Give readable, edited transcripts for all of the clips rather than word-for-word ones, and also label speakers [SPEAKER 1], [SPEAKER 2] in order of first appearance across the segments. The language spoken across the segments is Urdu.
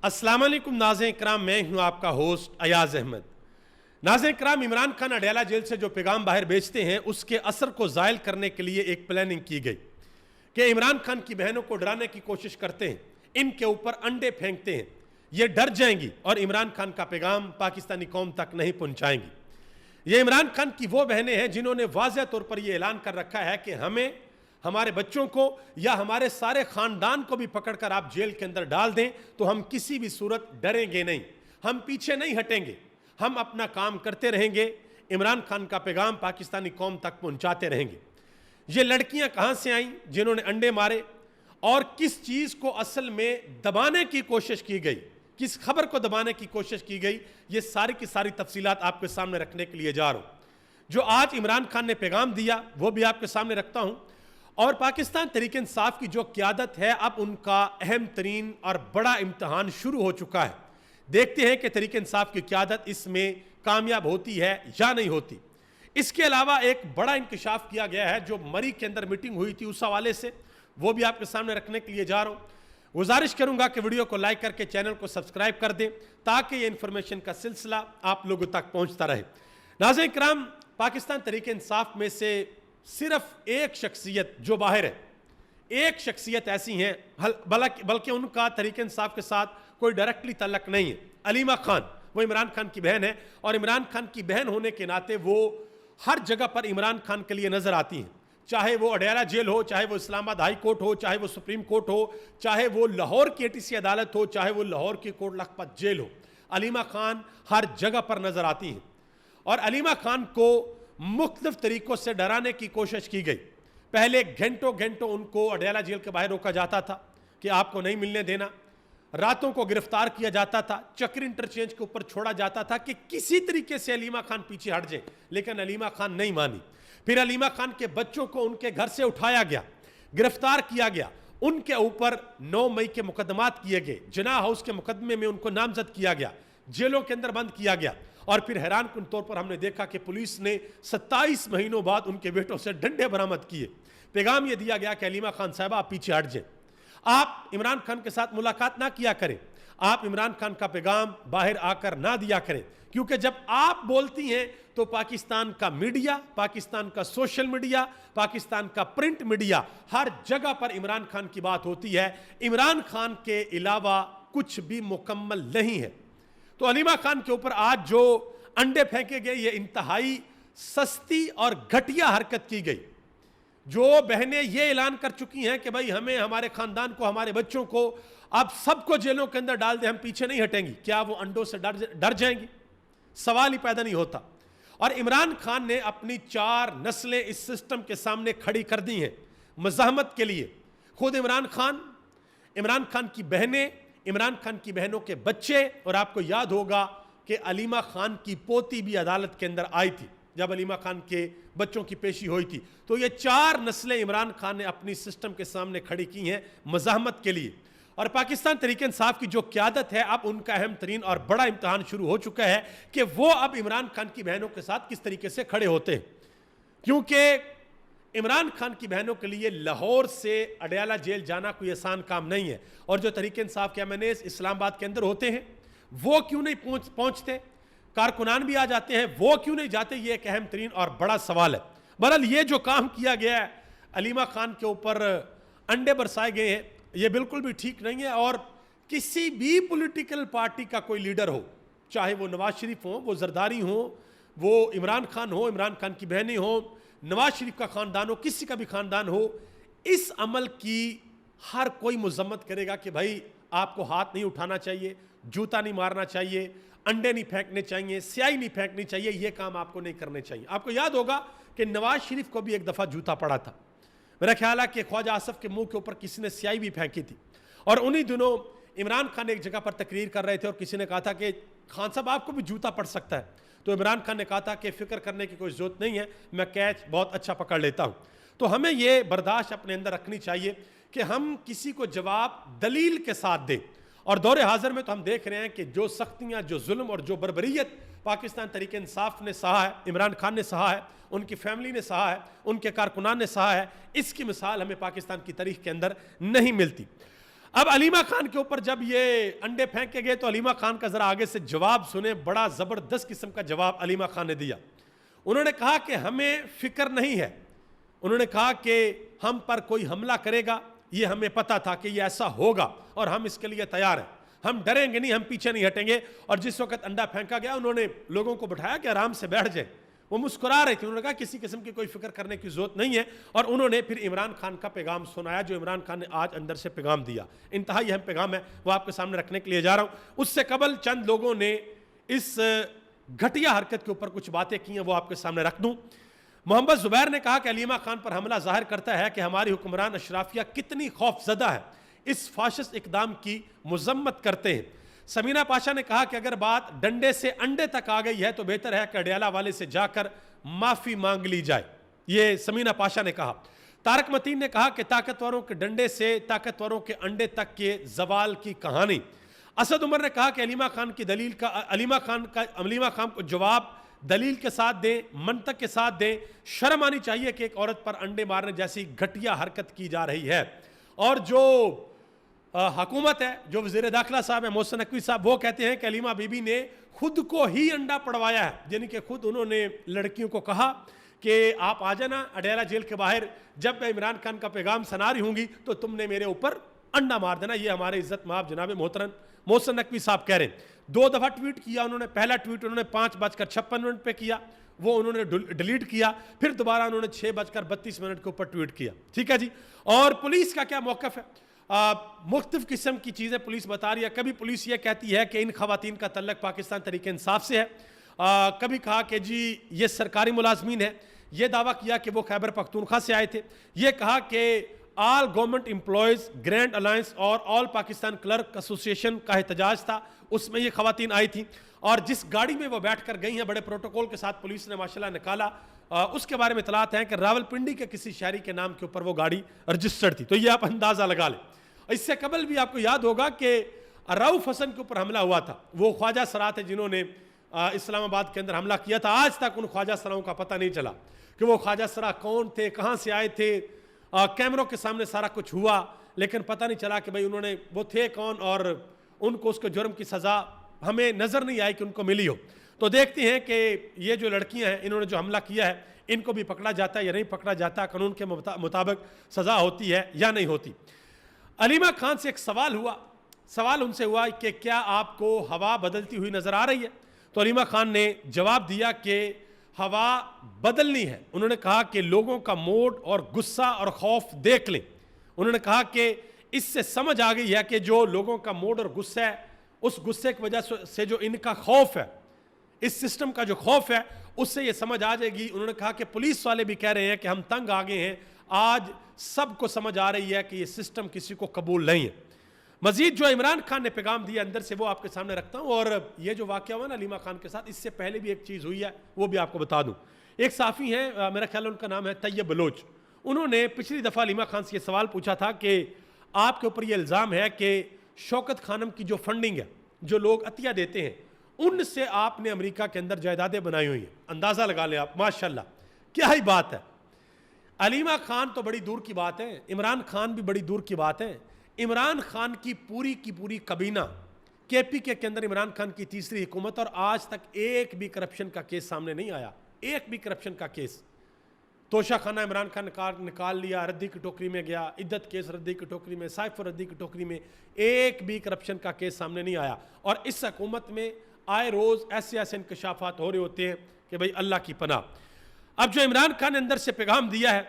[SPEAKER 1] السلام علیکم ناظرین کرام، میں ہوں آپ کا ہوسٹ ایاز احمد۔ ناظرین کرام، عمران خان اڈیالہ جیل سے جو پیغام باہر بھیجتے ہیں اس کے اثر کو زائل کرنے کے لیے ایک پلاننگ کی گئی کہ عمران خان کی بہنوں کو ڈرانے کی کوشش کرتے ہیں، ان کے اوپر انڈے پھینکتے ہیں، یہ ڈر جائیں گی اور عمران خان کا پیغام پاکستانی قوم تک نہیں پہنچائیں گی۔ یہ عمران خان کی وہ بہنیں ہیں جنہوں نے واضح طور پر یہ اعلان کر رکھا ہے کہ ہمیں، ہمارے بچوں کو یا ہمارے سارے خاندان کو بھی پکڑ کر آپ جیل کے اندر ڈال دیں تو ہم کسی بھی صورت ڈریں گے نہیں، ہم پیچھے نہیں ہٹیں گے، ہم اپنا کام کرتے رہیں گے، عمران خان کا پیغام پاکستانی قوم تک پہنچاتے رہیں گے۔ یہ لڑکیاں کہاں سے آئیں جنہوں نے انڈے مارے اور کس چیز کو اصل میں دبانے کی کوشش کی گئی، کس خبر کو دبانے کی کوشش کی گئی، یہ ساری کی ساری تفصیلات آپ کے سامنے رکھنے کے لیے جا رہا ہوں۔ جو آج عمران خان نے پیغام دیا وہ بھی آپ کے سامنے رکھتا ہوں، اور پاکستان تحریک انصاف کی جو قیادت ہے اب ان کا اہم ترین اور بڑا امتحان شروع ہو چکا ہے۔ دیکھتے ہیں کہ تحریک انصاف کی قیادت اس میں کامیاب ہوتی ہے یا نہیں ہوتی۔ اس کے علاوہ ایک بڑا انکشاف کیا گیا ہے جو مری کے اندر میٹنگ ہوئی تھی اس حوالے سے، وہ بھی آپ کے سامنے رکھنے کے لیے جا رہا ہوں۔ گزارش کروں گا کہ ویڈیو کو لائک کر کے چینل کو سبسکرائب کر دیں تاکہ یہ انفارمیشن کا سلسلہ آپ لوگوں تک پہنچتا رہے۔ ناظرین کرام، پاکستان تحریک انصاف میں سے صرف ایک شخصیت جو باہر ہے، ایک شخصیت ایسی ہیں بلکہ ان کا تحریک انصاف کے ساتھ کوئی ڈائریکٹلی تعلق نہیں ہے۔ علیمہ خان، وہ عمران خان کی بہن ہے اور عمران خان کی بہن ہونے کے ناطے وہ ہر جگہ پر عمران خان کے لیے نظر آتی ہیں، چاہے وہ اڈیالہ جیل ہو، چاہے وہ اسلام آباد ہائی کورٹ ہو، چاہے وہ سپریم کورٹ ہو، چاہے وہ لاہور کی ATC عدالت ہو، چاہے وہ لاہور کی کوٹ لکھپت جیل ہو، علیمہ خان ہر جگہ پر نظر آتی ہیں۔ اور علیمہ خان کو مختلف طریقوں سے ڈرانے کی کوشش کی گئی۔ پہلے گھنٹوں ان کو اڈیالہ جیل کے باہر روکا جاتا تھا کہ آپ کو نہیں ملنے دینا، راتوں کو گرفتار کیا جاتا تھا، چکر انٹرچینج کے اوپر چھوڑا جاتا تھا کہ کسی طریقے سے علیمہ خان پیچھے ہٹ جائیں، لیکن علیمہ خان نہیں مانی۔ پھر علیمہ خان کے بچوں کو ان کے گھر سے اٹھایا گیا، گرفتار کیا گیا، ان کے اوپر 9 مئی کے مقدمات کیے گئے، جناح ہاؤس کے مقدمے میں ان کو نامزد کیا گیا، جیلوں کے اندر بند کیا گیا، اور پھر حیران کن طور پر ہم نے دیکھا کہ پولیس نے 27 مہینوں بعد ان کے بیٹوں سے ڈنڈے برآمد کیے۔ پیغام یہ دیا گیا کہ علیمہ خان صاحبہ آپ پیچھے ہٹ جائیں، آپ عمران خان کے ساتھ ملاقات نہ کیا کریں، آپ عمران خان کا پیغام باہر آ کر نہ دیا کریں، کیونکہ جب آپ بولتی ہیں تو پاکستان کا میڈیا، پاکستان کا سوشل میڈیا، پاکستان کا پرنٹ میڈیا، ہر جگہ پر عمران خان کی بات ہوتی ہے، عمران خان کے علاوہ کچھ بھی مکمل نہیں ہے۔ تو علیمہ خان کے اوپر آج جو انڈے پھینکے گئے، یہ انتہائی سستی اور گھٹیا حرکت کی گئی۔ جو بہنیں یہ اعلان کر چکی ہیں کہ بھائی ہمیں، ہمارے خاندان کو، ہمارے بچوں کو اب سب کو جیلوں کے اندر ڈال دیں، ہم پیچھے نہیں ہٹیں گی، کیا وہ انڈوں سے ڈر جائیں گی؟ سوال ہی پیدا نہیں ہوتا۔ اور عمران خان نے اپنی 4 نسلیں اس سسٹم کے سامنے کھڑی کر دی ہیں مزاحمت کے لیے۔ خود عمران خان کی بہنیں، عمران خان کی بہنوں کے بچے، اور آپ کو یاد ہوگا کہ علیمہ خان کی پوتی بھی عدالت کے اندر آئی تھی جب علیمہ خان کے بچوں کی پیشی ہوئی تھی۔ تو یہ 4 نسلیں عمران خان نے اپنی سسٹم کے سامنے کھڑی کی ہیں مزاحمت کے لیے۔ اور پاکستان تحریک انصاف کی جو قیادت ہے اب ان کا اہم ترین اور بڑا امتحان شروع ہو چکا ہے کہ وہ اب عمران خان کی بہنوں کے ساتھ کس طریقے سے کھڑے ہوتے ہیں، کیونکہ عمران خان کی بہنوں کے لیے لاہور سے اڈیالہ جیل جانا کوئی آسان کام نہیں ہے، اور جو تحریک انصاف کے MNAs اسلام آباد کے اندر ہوتے ہیں وہ کیوں نہیں پہنچتے، کارکنان بھی آ جاتے ہیں، وہ کیوں نہیں جاتے، یہ ایک اہم ترین اور بڑا سوال ہے۔ بہرحال یہ جو کام کیا گیا ہے، علیمہ خان کے اوپر انڈے برسائے گئے ہیں، یہ بالکل بھی ٹھیک نہیں ہے، اور کسی بھی پولیٹیکل پارٹی کا کوئی لیڈر ہو، چاہے وہ نواز شریف ہوں، وہ زرداری ہوں، وہ عمران خان ہو، عمران خان کی بہنیں ہوں، نواز شریف کا خاندان ہو، کسی کا بھی خاندان ہو، اس عمل کی ہر کوئی مذمت کرے گا کہ بھائی آپ کو ہاتھ نہیں اٹھانا چاہیے، جوتا نہیں مارنا چاہیے، انڈے نہیں پھینکنے چاہیے، سیاہی نہیں پھینکنی چاہیے، یہ کام آپ کو نہیں کرنے چاہیے۔ آپ کو یاد ہوگا کہ نواز شریف کو بھی ایک دفعہ جوتا پڑا تھا، میرا خیال ہے کہ خواجہ آصف کے منہ کے اوپر کسی نے سیاہی بھی پھینکی تھی، اور انہی دنوں عمران خان ایک جگہ پر تقریر کر رہے تھے اور کسی نے کہا تھا کہ خان صاحب آپ کو بھی جوتا پڑ سکتا ہے، تو عمران خان نے کہا تھا کہ فکر کرنے کی کوئی ضرورت نہیں ہے، میں کیچ بہت اچھا پکڑ لیتا ہوں۔ تو ہمیں یہ برداشت اپنے اندر رکھنی چاہیے کہ ہم کسی کو جواب دلیل کے ساتھ دیں، اور دور حاضر میں تو ہم دیکھ رہے ہیں کہ جو سختیاں، جو ظلم اور جو بربریت پاکستان تحریک انصاف نے سہا ہے، عمران خان نے سہا ہے، ان کی فیملی نے سہا ہے، ان کے کارکنان نے سہا ہے، اس کی مثال ہمیں پاکستان کی تاریخ کے اندر نہیں ملتی۔ اب علیمہ خان کے اوپر جب یہ انڈے پھینکے گئے تو علیمہ خان کا ذرا آگے سے جواب سنیں، بڑا زبردست قسم کا جواب علیمہ خان نے دیا. انہوں نے کہا کہ ہمیں فکر نہیں ہے، انہوں نے کہا کہ ہم پر کوئی حملہ کرے گا یہ ہمیں پتا تھا کہ یہ ایسا ہوگا اور ہم اس کے لیے تیار ہیں، ہم ڈریں گے نہیں، ہم پیچھے نہیں ہٹیں گے. اور جس وقت انڈا پھینکا گیا انہوں نے لوگوں کو بٹھایا کہ آرام سے بیٹھ جائیں. وہ مسکرا رہے تھے، انہوں نے کہا کسی قسم کی کوئی فکر کرنے کی ضرورت نہیں ہے. اور انہوں نے پھر عمران خان کا پیغام سنایا جو عمران خان نے آج اندر سے پیغام دیا. انتہائی اہم پیغام ہے، وہ آپ کے سامنے رکھنے کے لیے جا رہا ہوں. اس سے قبل چند لوگوں نے اس گھٹیا حرکت کے اوپر کچھ باتیں کی ہیں، وہ آپ کے سامنے رکھ دوں. محمد زبیر نے کہا کہ علیمہ خان پر حملہ ظاہر کرتا ہے کہ ہماری حکمران اشرافیہ کتنی خوف زدہ ہے، اس فاشسٹ اقدام کی مذمت کرتے ہیں. سمینہ پاشا نے کہا کہ اگر بات ڈنڈے سے انڈے تک آ گئی ہے تو بہتر ہے کہ اڈیالہ والے سے جا کر معافی مانگ لی جائے، یہ سمینہ پاشا نے کہا. طارق متین نے کہا کہ طاقتوروں کے ڈنڈے سے طاقتوروں کے انڈے تک کے زوال کی کہانی. اسد عمر نے کہا کہ علیمہ خان کو جواب دلیل کے ساتھ دیں، منطق کے ساتھ دیں. شرم آنی چاہیے کہ ایک عورت پر انڈے مارنے جیسی گھٹیا حرکت کی جا رہی ہے. اور جو حکومت ہے، جو وزیر داخلہ صاحب ہیں محسن نقوی صاحب، وہ کہتے ہیں کہ علیمہ بی بی نے خود کو ہی انڈا پڑوایا ہے، یعنی کہ خود انہوں نے لڑکیوں کو کہا کہ آپ آ جانا اڈیالہ جیل کے باہر، جب میں عمران خان کا پیغام سنا رہی ہوں گی تو تم نے میرے اوپر انڈا مار دینا. یہ ہمارے عزت مآب جناب محترم محسن نقوی صاحب کہہ رہے ہیں. 2 دفعہ ٹویٹ کیا انہوں نے. پہلا ٹویٹ انہوں نے 5:56 پہ کیا، وہ انہوں نے ڈیلیٹ کیا. پھر دوبارہ انہوں نے 6:32 کے اوپر ٹویٹ کیا. ٹھیک ہے جی. اور پولیس کا کیا موقف ہے؟ مختلف قسم کی چیزیں پولیس بتا رہی ہے. کبھی پولیس یہ کہتی ہے کہ ان خواتین کا تعلق پاکستان تحریک انصاف سے ہے، کبھی کہا کہ جی یہ سرکاری ملازمین ہیں، یہ دعویٰ کیا کہ وہ خیبر پختونخوا سے آئے تھے، یہ کہا کہ آل گورنمنٹ امپلائیز گرینڈ الائنس اور آل پاکستان کلرک ایسوسی ایشن کا احتجاج تھا، اس میں یہ خواتین آئی تھیں. اور جس گاڑی میں وہ بیٹھ کر گئی ہیں بڑے پروٹوکول کے ساتھ پولیس نے ماشاءاللہ نکالا، اس کے بارے میں اطلاعات ہیں کہ راولپنڈی کے کسی شہری کے نام کے اوپر وہ گاڑی رجسٹرڈ تھی. تو یہ آپ اندازہ لگا لیں. اس سے قبل بھی آپ کو یاد ہوگا کہ رؤف حسن کے اوپر حملہ ہوا تھا. وہ خواجہ سرا تھے جنہوں نے اسلام آباد کے اندر حملہ کیا تھا. آج تک ان خواجہ سراؤں کا پتہ نہیں چلا کہ وہ خواجہ سرا کون تھے، کہاں سے آئے تھے. کیمروں کے سامنے سارا کچھ ہوا لیکن پتہ نہیں چلا کہ بھئی انہوں نے وہ تھے کون، اور ان کو اس کے جرم کی سزا ہمیں نظر نہیں آئی کہ ان کو ملی ہو. تو دیکھتے ہیں کہ یہ جو لڑکیاں ہیں انہوں نے جو حملہ کیا ہے ان کو بھی پکڑا جاتا ہے یا نہیں پکڑا جاتا، قانون کے مطابق سزا ہوتی ہے یا نہیں ہوتی. علیمہ خان سے ایک سوال ان سے ہوا کہ کیا آپ کو ہوا بدلتی ہوئی نظر آ رہی ہے؟ تو علیمہ خان نے جواب دیا کہ ہوا بدلنی ہے. انہوں نے کہا کہ لوگوں کا موڈ اور غصہ اور خوف دیکھ لیں. انہوں نے کہا کہ اس سے سمجھ آ گئی ہے کہ جو لوگوں کا موڈ اور غصہ ہے، اس غصے کی وجہ سے جو ان کا خوف ہے، اس سسٹم کا جو خوف ہے، اس سے یہ سمجھ آ جائے گی. انہوں نے کہا کہ پولیس والے بھی کہہ رہے ہیں کہ ہم تنگ آ گئے ہیں، آج سب کو سمجھ آ رہی ہے کہ یہ سسٹم کسی کو قبول نہیں ہے. مزید جو عمران خان نے پیغام دیا اندر سے وہ آپ کے سامنے رکھتا ہوں. اور یہ جو واقعہ ہوا نا علیمہ خان کے ساتھ، اس سے پہلے بھی ایک چیز ہوئی ہے، وہ بھی آپ کو بتا دوں. ایک صحافی ہیں، میرا خیال ہے ان کا نام ہے طیب بلوچ. انہوں نے پچھلی دفعہ علیمہ خان سے یہ سوال پوچھا تھا کہ آپ کے اوپر یہ الزام ہے کہ شوکت خانم کی جو فنڈنگ ہے، جو لوگ عطیہ دیتے ہیں، ان سے آپ نے امریکہ کے اندر جائیدادیں بنائی ہوئی ہیں. اندازہ لگا لیں آپ، ماشاءاللہ کیا ہی بات ہے. علیمہ خان تو بڑی دور کی بات ہے، عمران خان بھی بڑی دور کی بات ہے. عمران خان کی پوری کابینہ کے پی کے اندر عمران خان کی تیسری حکومت، اور آج تک ایک بھی کرپشن کا کیس سامنے نہیں آیا، ایک بھی کرپشن کا کیس. توشہ خانہ عمران خان نکال لیا، ردی کی ٹوکری میں گیا، عدت کیس ردی کی ٹوکری میں، سائف ردی کی ٹوکری میں، ایک بھی کرپشن کا کیس سامنے نہیں آیا. اور اس حکومت میں آئے روز ایسے انکشافات ہو رہے ہوتے ہیں کہ بھئی اللہ کی پناہ. اب جو عمران خان نے اندر سے پیغام دیا ہے،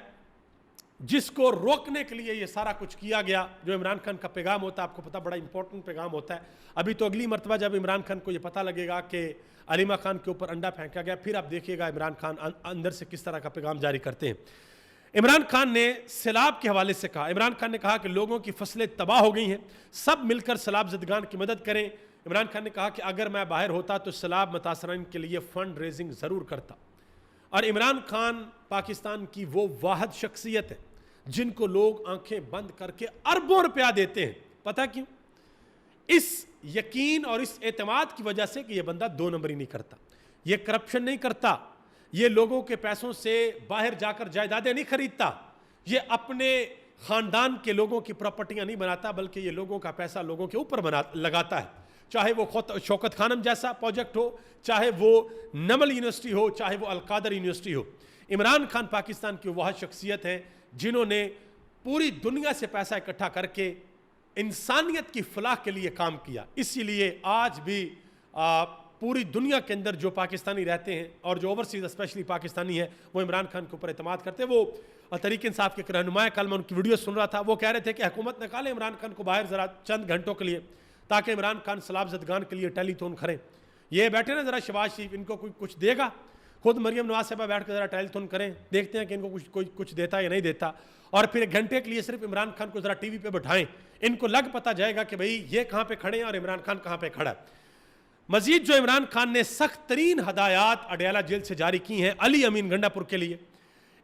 [SPEAKER 1] جس کو روکنے کے لیے یہ سارا کچھ کیا گیا، جو عمران خان کا پیغام ہوتا ہے آپ کو پتہ بڑا امپورٹنٹ پیغام ہوتا ہے. ابھی تو اگلی مرتبہ جب عمران خان کو یہ پتہ لگے گا کہ علیمہ خان کے اوپر انڈا پھینکا گیا، پھر آپ دیکھیے گا عمران خان اندر سے کس طرح کا پیغام جاری کرتے ہیں. عمران خان نے سیلاب کے حوالے سے کہا. عمران خان نے کہا کہ لوگوں کی فصلیں تباہ ہو گئی ہیں، سب مل کر سیلاب زدگان کی مدد کریں. عمران خان نے کہا کہ اگر میں باہر ہوتا تو سیلاب متاثرین کے لیے فنڈ ریزنگ ضرور کرتا. اور عمران خان پاکستان کی وہ واحد شخصیت ہے جن کو لوگ آنکھیں بند کر کے اربوں روپیہ دیتے ہیں. پتہ کیوں؟ اس یقین اور اس اعتماد کی وجہ سے کہ یہ بندہ 2 نمبری نہیں کرتا، یہ کرپشن نہیں کرتا، یہ لوگوں کے پیسوں سے باہر جا کر جائیدادیں نہیں خریدتا، یہ اپنے خاندان کے لوگوں کی پراپرٹیاں نہیں بناتا، بلکہ یہ لوگوں کا پیسہ لوگوں کے اوپر لگاتا ہے، چاہے وہ شوکت خانم جیسا پروجیکٹ ہو، چاہے وہ نمل یونیورسٹی ہو، چاہے وہ القادر یونیورسٹی ہو۔ عمران خان پاکستان کی وہ شخصیت ہیں جنہوں نے پوری دنیا سے پیسہ اکٹھا کر کے انسانیت کی فلاح کے لیے کام کیا۔ اسی لیے آج بھی پوری دنیا کے اندر جو پاکستانی رہتے ہیں اور جو اوورسیز اسپیشلی پاکستانی ہیں، وہ عمران خان کے اوپر اعتماد کرتے ہیں۔ وہ تحریک انصاف کے رہنما، کل میں ان کی ویڈیو سن رہا تھا، وہ کہہ رہے تھے کہ حکومت نکالے عمران خان کو باہر ذرا چند گھنٹوں کے لیے، تاکہ عمران خان سلاب زدگان کے لیے ٹیلی تھون کریں۔ یہ بیٹھے نا ذرا شہباز شریف، ان کو کوئی کچھ دے گا، خود مریم نواز صاحبہ بیٹھ کے ذرا ٹیلی تھون کریں، دیکھتے ہیں کہ ان کو کچھ دیتا یا نہیں دیتا، اور پھر ایک گھنٹے کے لیے صرف عمران خان کو ذرا ٹی وی پہ بٹھائیں، ان کو لگ پتہ جائے گا کہ بھئی یہ کہاں پہ کھڑے ہیں اور عمران خان کہاں پہ کھڑا ہے۔ مزید جو عمران خان نے سخت ترین ہدایات اڈیالہ جیل سے جاری کی ہیں علی امین گنڈا پور کے لیے۔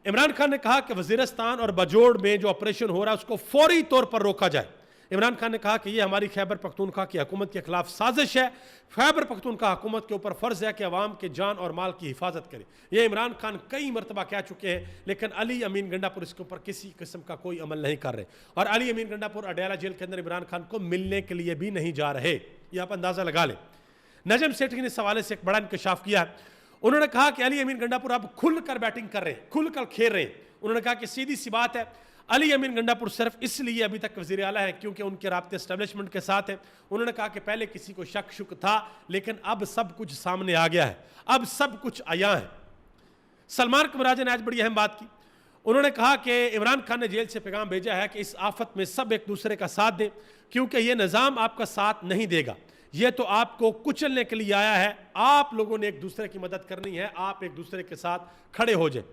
[SPEAKER 1] عمران خان نے کہا کہ وزیرستان اور بجوڑ میں جو آپریشن ہو رہا ہے اس کو فوری طور پر روکا جائے۔ عمران خان نے کہا کہ یہ ہماری خیبر پختونخوا کی حکومت کے خلاف سازش ہے، خیبر پختونخوا حکومت کے اوپر فرض ہے کہ عوام کے جان اور مال کی حفاظت کرے۔ یہ عمران خان کئی مرتبہ کہہ چکے ہیں، لیکن علی امین گنڈا پور اس کے اوپر کسی قسم کا کوئی عمل نہیں کر رہے، اور علی امین گنڈا پور اڈیالہ جیل کے اندر عمران خان کو ملنے کے لیے بھی نہیں جا رہے۔ یہ آپ اندازہ لگا لیں۔ نجم سیٹھی نے اس حوالے سے ایک بڑا انکشاف کیا ہے۔ انہوں نے کہا کہ علی امین گنڈا پور اب کھل کر بیٹنگ کر رہے ہیں، کھل کر کھیل رہے ہیں۔ انہوں نے کہا کہ سیدھی سی بات ہے، علی امین گنڈا پور صرف اس لیے ابھی تک وزیر اعلیٰ ہے کیونکہ ان کے رابطے اسٹیبلشمنٹ کے ساتھ ہیں۔ انہوں نے کہا کہ پہلے کسی کو شک تھا، لیکن اب سب کچھ سامنے آ گیا ہے، اب سب کچھ عیاں ہے۔ سلمان قمراجہ نے آج بڑی اہم بات کی۔ انہوں نے کہا کہ عمران خان نے جیل سے پیغام بھیجا ہے کہ اس آفت میں سب ایک دوسرے کا ساتھ دیں، کیونکہ یہ نظام آپ کا ساتھ نہیں دے گا، یہ تو آپ کو کچلنے کے لیے آیا ہے۔ آپ لوگوں نے ایک دوسرے کی مدد کرنی ہے، آپ ایک دوسرے کے ساتھ کھڑے ہو جائیں۔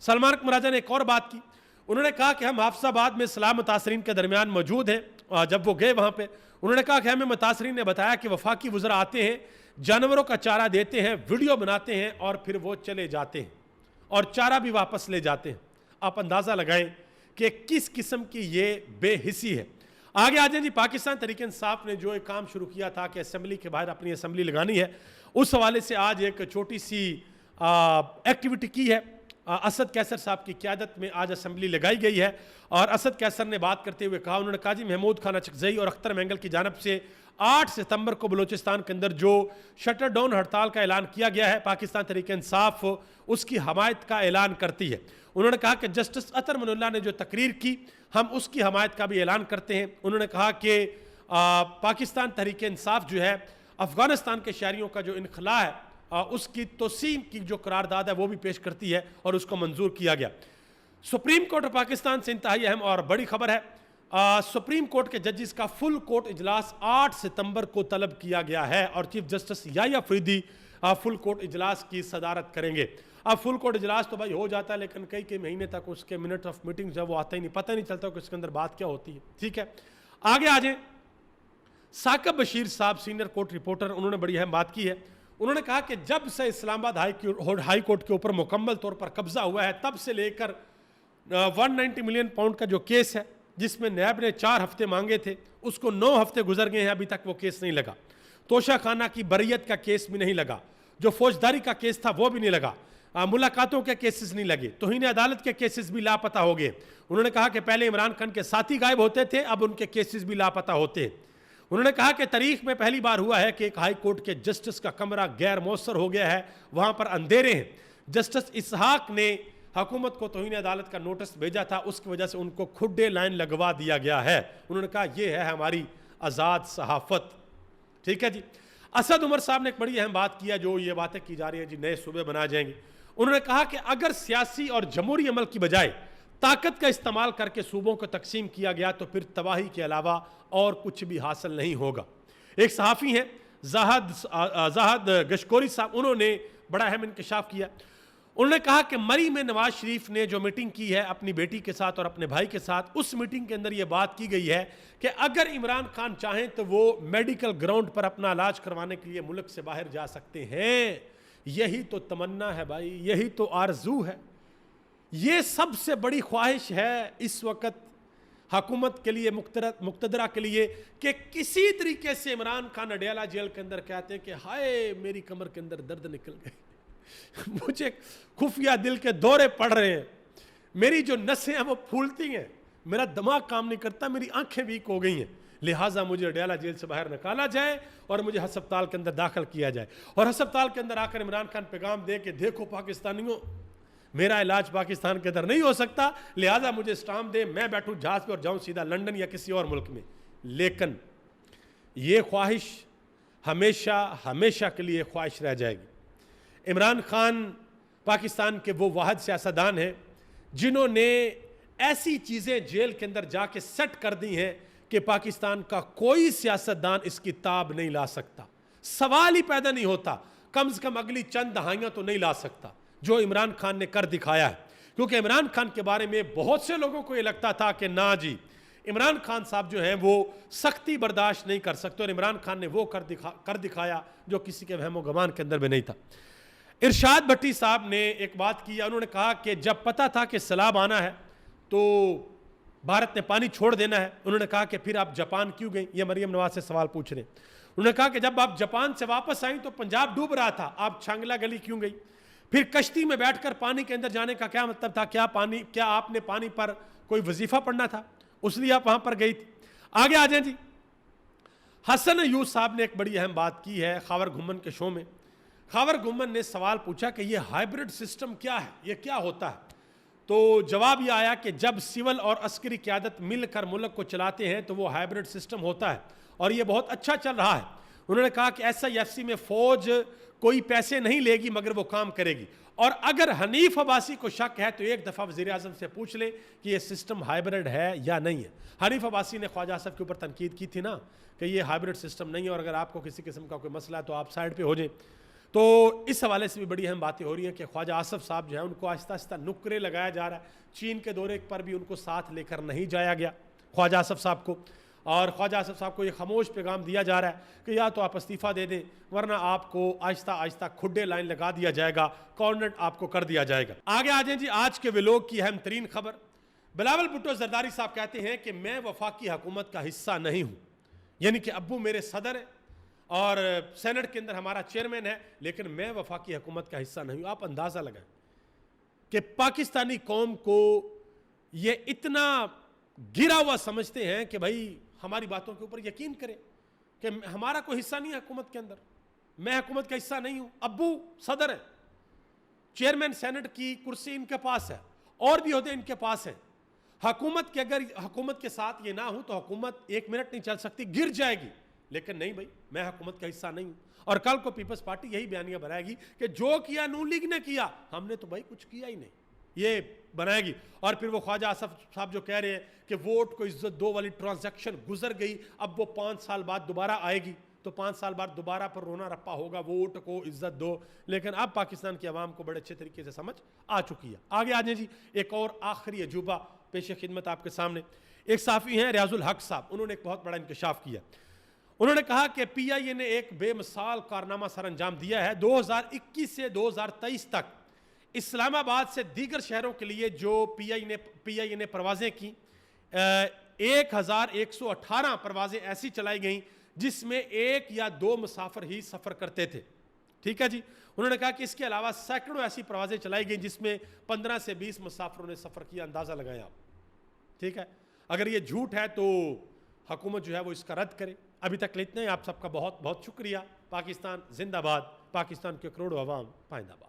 [SPEAKER 1] سلمان قمراجہ نے ایک اور بات کی۔ انہوں نے کہا کہ ہم حافظ آباد میں سلام متاثرین کے درمیان موجود ہیں، جب وہ گئے وہاں پہ انہوں نے کہا کہ ہمیں متاثرین نے بتایا کہ وفاقی وزراء آتے ہیں، جانوروں کا چارہ دیتے ہیں، ویڈیو بناتے ہیں اور پھر وہ چلے جاتے ہیں اور چارہ بھی واپس لے جاتے ہیں۔ آپ اندازہ لگائیں کہ کس قسم کی یہ بے حسی ہے۔ آگے آ جائیں جی، پاکستان تحریک انصاف نے جو ایک کام شروع کیا تھا کہ اسمبلی کے باہر اپنی اسمبلی لگانی ہے، اس حوالے سے آج ایک چھوٹی سی ایکٹیویٹی کی ہے۔ اسد کیسر صاحب کی قیادت میں آج اسمبلی لگائی گئی ہے، اور اسد کیسر نے بات کرتے ہوئے کہا، انہوں نے کہا جی محمود خان اچکزئی اور اختر مینگل کی جانب سے 8 ستمبر کو بلوچستان کے اندر جو شٹر ڈاؤن ہڑتال کا اعلان کیا گیا ہے، پاکستان تحریک انصاف اس کی حمایت کا اعلان کرتی ہے۔ انہوں نے کہا کہ جسٹس اطہر من اللہ نے جو تقریر کی، ہم اس کی حمایت کا بھی اعلان کرتے ہیں۔ انہوں نے کہا کہ پاکستان تحریک انصاف جو ہے افغانستان کے شہریوں کا جو انخلاء ہے اس کی توسیع کی جو قرارداد ہے وہ بھی پیش کرتی ہے، اور اس کو منظور کیا گیا۔ سپریم کورٹ پاکستان سے انتہائی اہم اور بڑی خبر ہے، سپریم کورٹ کے ججز کا فل کورٹ اجلاس 8 ستمبر کو طلب کیا گیا ہے، اور چیف جسٹس یحییٰ فریدی فل کورٹ اجلاس کی صدارت کریں گے۔ اب فل کورٹ اجلاس تو بھائی ہو جاتا ہے، لیکن کئی مہینے تک اس کے منٹ آف میٹنگ جب وہ آتا ہی نہیں، پتہ نہیں چلتا کہ اس کے اندر بات کیا ہوتی ہے۔ ٹھیک ہے، آگے آ جائیں۔ ثاقب بشیر صاحب سینئر کورٹ رپورٹر، انہوں نے بڑی اہم بات کی ہے۔ انہوں نے کہا کہ جب سے اسلام آباد ہائی کورٹ کے اوپر مکمل طور پر قبضہ ہوا ہے، تب سے لے کر 190 ملین پاؤنڈ کا جو کیس ہے، جس میں نیب نے 4 ہفتے مانگے تھے، اس کو 9 ہفتے گزر گئے ہیں، ابھی تک وہ کیس نہیں لگا۔ توشہ خانہ کی بریت کا کیس بھی نہیں لگا، جو فوجداری کا کیس تھا وہ بھی نہیں لگا، ملاقاتوں کے کیسز نہیں لگے، توہین عدالت کے کیسز بھی لاپتہ ہو گئے۔ انہوں نے کہا کہ پہلے عمران خان کے ساتھی غائب ہوتے تھے، اب ان کے کیسز بھی لاپتہ ہوتے ہیں۔ انہوں نے کہا کہ تاریخ میں پہلی بار ہوا ہے کہ ایک ہائی کورٹ کے جسٹس کا کمرہ غیر مؤثر ہو گیا ہے، وہاں پر اندھیرے ہیں۔ جسٹس اسحاق نے حکومت کو توہین عدالت کا نوٹس بھیجا تھا، اس کی وجہ سے ان کو کھڈے لائن لگوا دیا گیا ہے۔ انہوں نے کہا یہ ہے ہماری آزاد صحافت۔ ٹھیک ہے جی۔ اسد عمر صاحب نے ایک بڑی اہم بات کیا، جو یہ باتیں کی جا رہی ہیں جی نئے صوبے بنا جائیں گے۔ انہوں نے کہا کہ اگر سیاسی اور جمہوری عمل کی بجائے طاقت کا استعمال کر کے صوبوں کو تقسیم کیا گیا تو پھر تباہی کے علاوہ اور کچھ بھی حاصل نہیں ہوگا۔ ایک صحافی ہیں زاہد گشکوری صاحب، انہوں نے بڑا اہم انکشاف کیا۔ انہوں نے کہا کہ مری میں نواز شریف نے جو میٹنگ کی ہے اپنی بیٹی کے ساتھ اور اپنے بھائی کے ساتھ، اس میٹنگ کے اندر یہ بات کی گئی ہے کہ اگر عمران خان چاہیں تو وہ میڈیکل گراؤنڈ پر اپنا علاج کروانے کے لیے ملک سے باہر جا سکتے ہیں۔ یہی تو تمنا ہے بھائی، یہی تو آرزو ہے، یہ سب سے بڑی خواہش ہے اس وقت حکومت کے لیے، مقتدرہ کے لیے، کہ کسی طریقے سے عمران خان اڈیالہ جیل کے اندر کہتے ہیں کہ ہائے میری کمر کے اندر درد نکل گئے، مجھے خفیہ دل کے دورے پڑ رہے ہیں، میری جو نسیں ہیں وہ پھولتی ہیں، میرا دماغ کام نہیں کرتا, میری آنکھیں ویک ہو گئی ہیں, لہٰذا مجھے اڈیالہ جیل سے باہر نکالا جائے اور مجھے ہسپتال کے اندر داخل کیا جائے. اور ہسپتال کے اندر آ کر عمران خان پیغام دے کہ دیکھو پاکستانیوں, میرا علاج پاکستان کے اندر نہیں ہو سکتا, لہٰذا مجھے اسٹامپ دے, میں بیٹھوں جہاز پہ اور جاؤں سیدھا لنڈن یا کسی اور ملک میں. لیکن یہ خواہش ہمیشہ ہمیشہ کے لیے خواہش رہ جائے گی. عمران خان پاکستان کے وہ واحد سیاستدان ہیں جنہوں نے ایسی چیزیں جیل کے اندر جا کے سیٹ کر دی ہیں کہ پاکستان کا کوئی سیاستدان اس کی تاب نہیں لا سکتا. سوال ہی پیدا نہیں ہوتا, کم سے کم اگلی چند دہائیاں تو نہیں لا سکتا جو عمران خان نے کر دکھایا ہے. کیونکہ عمران خان کے بارے میں بہت سے لوگوں کو یہ لگتا تھا کہ نا جی عمران خان صاحب جو ہیں وہ سختی برداشت نہیں کر سکتے, اور عمران خان نے وہ کر دکھایا جو کسی کے وہم و گمان کے اندر بھی نہیں تھا. ارشاد بھٹی صاحب نے ایک بات کی, انہوں نے کہا کہ جب پتہ تھا کہ سیلاب آنا ہے تو بھارت نے پانی چھوڑ دینا ہے, انہوں نے کہا کہ پھر آپ جاپان کیوں گئیں؟ یہ مریم نواز سے سوال پوچھ رہے ہیں. انہوں نے کہا کہ جب آپ جاپان سے واپس آئیں تو پنجاب ڈوب رہا تھا, آپ چھانگلا گلی کیوں گئی؟ پھر کشتی میں بیٹھ کر پانی کے اندر جانے کا کیا مطلب تھا؟ کیا آپ نے پانی پر کوئی وظیفہ پڑھنا تھا, اس لیے آپ وہاں پر گئی تھی؟ آگے آ جائیں جی. حسن ایوب صاحب نے ایک بڑی اہم بات کی ہے خاور گھمن کے شو میں. خاور گھمن نے سوال پوچھا کہ یہ ہائبرڈ سسٹم کیا ہے, یہ کیا ہوتا ہے؟ تو جواب یہ آیا کہ جب سول اور عسکری قیادت مل کر ملک کو چلاتے ہیں تو وہ ہائبرڈ سسٹم ہوتا ہے, اور یہ بہت اچھا چل رہا ہے. انہوں نے کہا کہ SIFC میں فوج کوئی پیسے نہیں لے گی مگر وہ کام کرے گی, اور اگر حنیف عباسی کو شک ہے تو ایک دفعہ وزیر اعظم سے پوچھ لے کہ یہ سسٹم ہائبرڈ ہے یا نہیں ہے. حنیف عباسی نے خواجہ آصف کے اوپر تنقید کی تھی نا کہ یہ ہائبرڈ سسٹم نہیں ہے, اور اگر آپ کو کسی قسم کا کوئی مسئلہ ہے تو آپ سائڈ پہ ہو جائیں. تو اس حوالے سے بھی بڑی اہم باتیں ہو رہی ہیں کہ خواجہ آصف صاحب جو ہیں ان کو آہستہ آہستہ نکرے لگایا جا رہا ہے. چین کے دورے پر بھی ان کو ساتھ لے کر نہیں جایا گیا خواجہ آصف صاحب کو, اور خواجہ آصف صاحب کو یہ خاموش پیغام دیا جا رہا ہے کہ یا تو آپ استعفیٰ دے دیں ورنہ آپ کو آہستہ آہستہ کھڈے لائن لگا دیا جائے گا, کارنٹ آپ کو کر دیا جائے گا. آگے آ جائیں جی. آج کے ویلوگ کی اہم ترین خبر, بلاول بھٹو زرداری صاحب کہتے ہیں کہ میں وفاقی حکومت کا حصہ نہیں ہوں, یعنی کہ ابو میرے صدر ہیں اور سینٹ کے اندر ہمارا چیئرمین ہے, لیکن میں وفاقی حکومت کا حصہ نہیں ہوں. آپ اندازہ لگائیں کہ پاکستانی قوم کو یہ اتنا گرا ہوا سمجھتے ہیں کہ بھائی ہماری باتوں کے اوپر یقین کریں کہ ہمارا کوئی حصہ نہیں ہے حکومت کے اندر, میں حکومت کا حصہ نہیں ہوں. ابو صدر ہے, چیئرمین سینٹ کی کرسی ان کے پاس ہے, اور بھی عہدے ان کے پاس ہیں. حکومت کے اگر حکومت کے ساتھ یہ نہ ہو تو حکومت 1 منٹ نہیں چل سکتی, گر جائے گی. لیکن نہیں بھائی, میں حکومت کا حصہ نہیں ہوں. اور کل کو پیپلز پارٹی یہی بیانیہ بنائے گی کہ جو کیا نون لیگ نے کیا, ہم نے تو بھائی کچھ کیا ہی نہیں, یہ بنائے گی. اور پھر وہ خواجہ آصف صاحب جو کہہ رہے ہیں کہ ووٹ کو عزت دو والی ٹرانزیکشن گزر گئی, اب وہ 5 سال بعد دوبارہ آئے گی, تو 5 سال بعد دوبارہ پر رونا رپا ہوگا, ووٹ کو عزت دو. لیکن اب پاکستان کی عوام کو بڑے اچھے طریقے سے سمجھ آ چکی ہے. آگے آ جائیں جی. ایک اور آخری عجوبہ پیش خدمت آپ کے سامنے. ایک صحافی ہیں ریاض الحق صاحب, انہوں نے ایک بہت بڑا انکشاف کیا. انہوں نے کہا کہ PIA نے ایک بے مثال کارنامہ سر انجام دیا ہے. 2021 سے 2023 تک اسلام آباد سے دیگر شہروں کے لیے جو PIA نے پروازیں کی, 1118 پروازیں ایسی چلائی گئیں جس میں 1 یا 2 مسافر ہی سفر کرتے تھے. ٹھیک ہے جی. انہوں نے کہا کہ اس کے علاوہ سینکڑوں ایسی پروازیں چلائی گئیں جس میں 15 سے 20 مسافروں نے سفر کیا. اندازہ لگائیں آپ. ٹھیک ہے, اگر یہ جھوٹ ہے تو حکومت جو ہے وہ اس کا رد کرے. ابھی تک اتنا ہی. آپ سب کا بہت بہت شکریہ. پاکستان زندہ باد, پاکستان کے کروڑوں عوام پائندہ باد.